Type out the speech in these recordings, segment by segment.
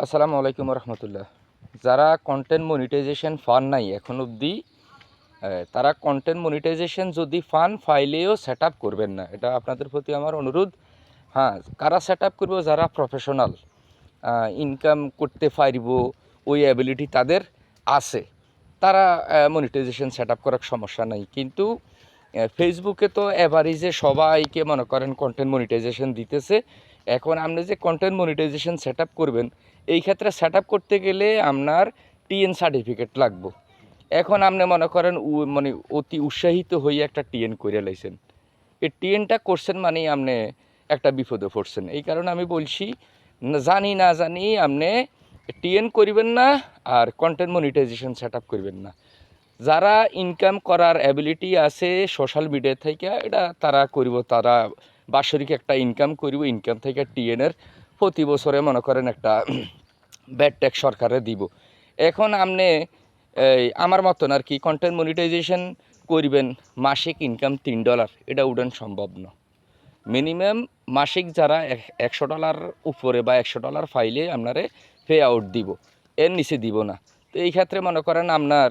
আসসালামু আলাইকুম রহমতুল্লাহ। যারা কন্টেন্ট মনিটাইজেশন ফান নাই এখন অবধি, তারা কন্টেন্ট মনিটাইজেশন যদি ফান ফাইলেও সেট আপ করবেন না, এটা আপনাদের প্রতি আমার অনুরোধ। হ্যাঁ, কারা সেট আপ করবো? যারা প্রফেশনাল, ইনকাম করতে পারব, ওই অ্যাবিলিটি তাদের আছে, তারা মনিটাইজেশন সেট আপ করার সমস্যা নাই। কিন্তু ফেসবুকে তো এভারেজে সবাইকে মনে করেন কন্টেন্ট মনিটাইজেশন দিতেছে। এখন আপনি যে কন্টেন্ট মনিটাইজেশন সেট আপ করবেন, এই ক্ষেত্রে সেট আপ করতে গেলে আপনার টিএন সার্টিফিকেট লাগবে। এখন আপনি মনে করেন মানে অতি উৎসাহিত হয়ে একটা টিএন করে লাইছেন, এই টিএনটা করছেন মানে আপনি একটা বিপদে পড়ছেন। এই কারণে আমি বলছি, জানি না জানি আপনি টিএন করবেন না আর কন্টেন্ট মনিটাইজেশন সেট আপ করবেন না। যারা ইনকাম করার অ্যাবিলিটি আছে সোশ্যাল মিডিয়া থেকে, এটা তারা করব, তারা বাৎসরিক একটা ইনকাম করব, ইনকাম থেকে টিএনের প্রতি বছরে মনে করেন একটা ব্যাড ট্যাক্স সরকারে দিব। এখন আপনি আমার মতন আর কি কন্টেন্ট মনিটাইজেশন করবেন, মাসিক ইনকাম $3, এটা উঠান সম্ভব না। মিনিমাম মাসিক যারা $100 উপরে বা $100 ফাইলে আপনারে পে আউট দিব, এর নিচে দিব না। তো এই ক্ষেত্রে মনে করেন আপনার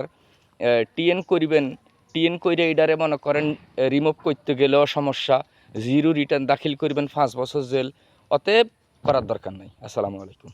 টিএন করবেন, টিএন করে এটারে মনে করেন রিমুভ করতে গেলেও সমস্যা, জিরো রিটার্ন দাখিল করবেন, 5 বছর জেল। অতএব করার দরকার নাই। আসসালামু আলাইকুম।